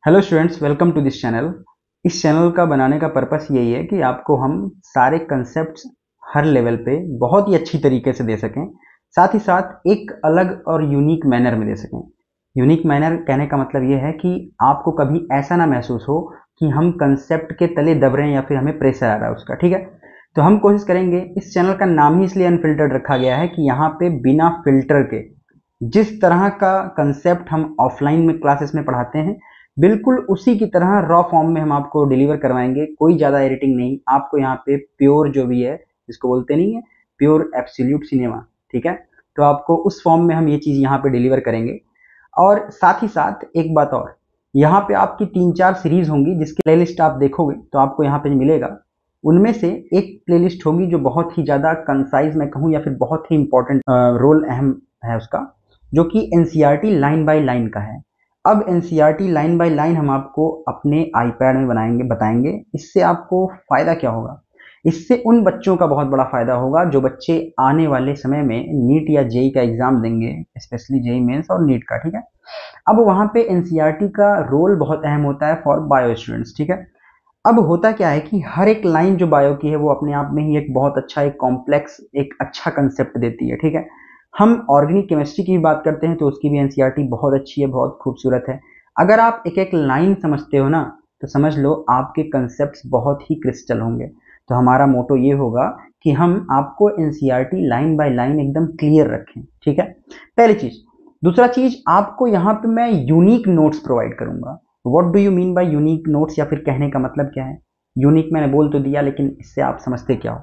Hello students, welcome to this channel. इस channel का बनाने का पर्पस यही है कि आपको हम सारे कंसेप्ट्स हर लेवल पे बहुत ही अच्छी तरीके से दे सकें, साथ ही साथ एक अलग और यूनिक मैनर में दे सकें। यूनिक मैनर कहने का मतलब ये है कि आपको कभी ऐसा ना महसूस हो कि हम कंसेप्ट के तले दब रहे हैं या फिर हमें प्रेशर आ रहा है उसका। ठीक है, तो हम कोशिश करेंगे। इस चैनल का नाम ही इसलिए अनफिल्टर्ड रखा गया है कि यहाँ पे बिना फिल्टर के जिस तरह का कंसेप्ट हम ऑफलाइन में क्लासेस में पढ़ाते हैं, बिल्कुल उसी की तरह रॉ फॉर्म में हम आपको डिलीवर करवाएंगे। कोई ज़्यादा एडिटिंग नहीं, आपको यहाँ पे प्योर जो भी है, जिसको बोलते नहीं है, प्योर एब्सोल्यूट सिनेमा। ठीक है, तो आपको उस फॉर्म में हम ये चीज़ यहाँ पे डिलीवर करेंगे। और साथ ही साथ एक बात और, यहाँ पे आपकी 3-4 सीरीज होंगी जिसकी प्लेलिस्ट आप देखोगे तो आपको यहाँ पे मिलेगा। उनमें से एक प्लेलिस्ट होगी जो बहुत ही ज़्यादा कंसाइज मैं कहूँ या फिर बहुत ही इंपॉर्टेंट रोल अहम है उसका, जो कि एनसीईआरटी लाइन बाय लाइन का है। अब एनसीईआरटी लाइन बाय लाइन हम आपको अपने आईपैड में बताएंगे। इससे आपको फ़ायदा क्या होगा? इससे उन बच्चों का बहुत बड़ा फ़ायदा होगा जो बच्चे आने वाले समय में नीट या जेई का एग्ज़ाम देंगे, स्पेशली जेई मेंस और नीट का। ठीक है, अब वहाँ पे एनसीईआरटी का रोल बहुत अहम होता है फॉर बायो स्टूडेंट्स। ठीक है, अब होता क्या है कि हर एक लाइन जो बायो की है वो अपने आप में ही एक बहुत अच्छा, एक कॉम्प्लेक्स, एक अच्छा कंसेप्ट देती है। ठीक है, हम ऑर्गेनिक केमिस्ट्री की भी बात करते हैं तो उसकी भी एनसीईआरटी बहुत अच्छी है, बहुत खूबसूरत है। अगर आप एक एक लाइन समझते हो ना, तो समझ लो आपके कंसेप्ट्स बहुत ही क्रिस्टल होंगे। तो हमारा मोटो ये होगा कि हम आपको एनसीईआरटी लाइन बाय लाइन एकदम क्लियर रखें। ठीक है, पहली चीज। दूसरा चीज, आपको यहाँ पे मैं यूनिक नोट्स प्रोवाइड करूंगा। What do you mean by unique notes, या फिर कहने का मतलब क्या है? यूनिक मैंने बोल तो दिया, लेकिन इससे आप समझते क्या हो?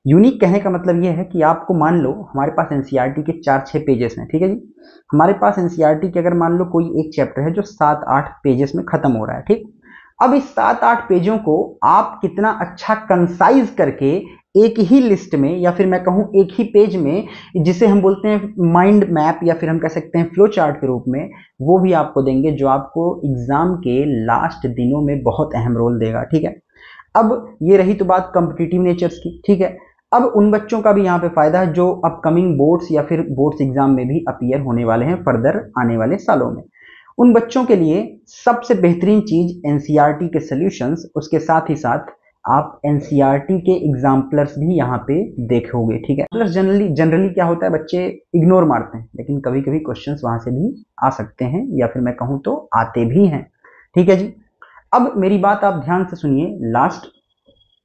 यूनिक कहने का मतलब ये है कि आपको, मान लो हमारे पास एनसीईआरटी के 4-6 पेजेस हैं। ठीक है जी, हमारे पास एनसीईआरटी के अगर मान लो कोई एक चैप्टर है जो 7-8 पेजेस में खत्म हो रहा है। ठीक, अब इस 7-8 पेजों को आप कितना अच्छा कंसाइज करके एक ही लिस्ट में, या फिर मैं कहूं एक ही पेज में, जिसे हम बोलते हैं माइंड मैप या फिर हम कह सकते हैं फ्लो चार्ट के रूप में, वो भी आपको देंगे, जो आपको एग्जाम के लास्ट दिनों में बहुत अहम रोल देगा। ठीक है, अब ये रही तो बात कॉम्पिटिटिव नेचर्स की। ठीक है, अब उन बच्चों का भी यहाँ पे फायदा है जो अपकमिंग बोर्ड्स या फिर बोर्ड्स एग्जाम में भी अपीयर होने वाले हैं फर्दर आने वाले सालों में। उन बच्चों के लिए सबसे बेहतरीन चीज एनसीईआरटी के सॉल्यूशंस, उसके साथ ही साथ आप एनसीईआरटी के एग्जाम्पलर्स भी यहाँ पे देखोगे। ठीक है, प्लस जनरली जनरली क्या होता है, बच्चे इग्नोर मारते हैं, लेकिन कभी कभी क्वेश्चंस वहां से भी आ सकते हैं, या फिर मैं कहूँ तो आते भी हैं। ठीक है जी, अब मेरी बात आप ध्यान से सुनिए। Last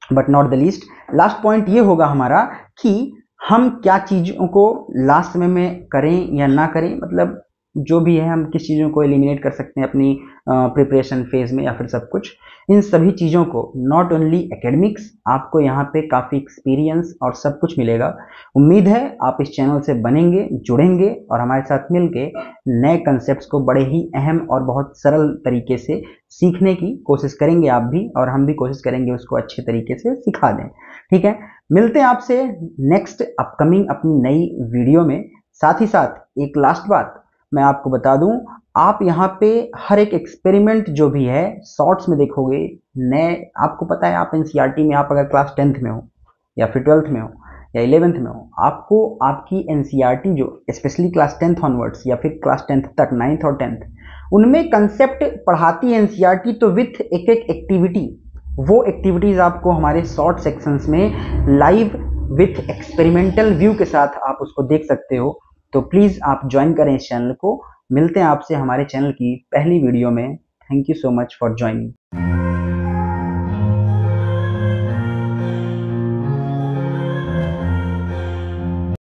but not the least, last point ये होगा हमारा कि हम क्या चीज़ों को लास्ट में करें या ना करें, मतलब जो भी है हम किस चीज़ों को एलिमिनेट कर सकते हैं अपनी प्रिपरेशन फेज में, या फिर सब कुछ, इन सभी चीज़ों को, नॉट ओनली एकेडमिक्स, आपको यहाँ पे काफ़ी एक्सपीरियंस और सब कुछ मिलेगा। उम्मीद है आप इस चैनल से बनेंगे, जुड़ेंगे और हमारे साथ मिलके नए कंसेप्ट्स को बड़े ही अहम और बहुत सरल तरीके से सीखने की कोशिश करेंगे आप भी, और हम भी कोशिश करेंगे उसको अच्छे तरीके से सिखा दें। ठीक है, मिलते हैं आपसे नेक्स्ट अपकमिंग अपनी नई वीडियो में। साथ ही साथ एक लास्ट बात मैं आपको बता दूं, आप यहाँ पे हर एक एक्सपेरिमेंट जो भी है शॉर्ट्स में देखोगे नए। आपको पता है, आप एनसीईआरटी में, आप अगर क्लास 10th में हो या फिर 12th में हो या 11th में हो, आपको आपकी एनसीईआरटी जो स्पेशली क्लास 10th ऑनवर्ड्स या फिर क्लास 10th तक, 9th और 10th, उनमें कंसेप्ट पढ़ाती है एनसीईआरटी, तो विथ एक एक एक्टिविटी, वो एक्टिविटीज आपको हमारे शॉर्ट सेक्शंस में लाइव विथ एक्सपेरिमेंटल व्यू के साथ आप उसको देख सकते हो। तो प्लीज आप ज्वाइन करें इस चैनल को। मिलते हैं आपसे हमारे चैनल की पहली वीडियो में। Thank you so much for joining.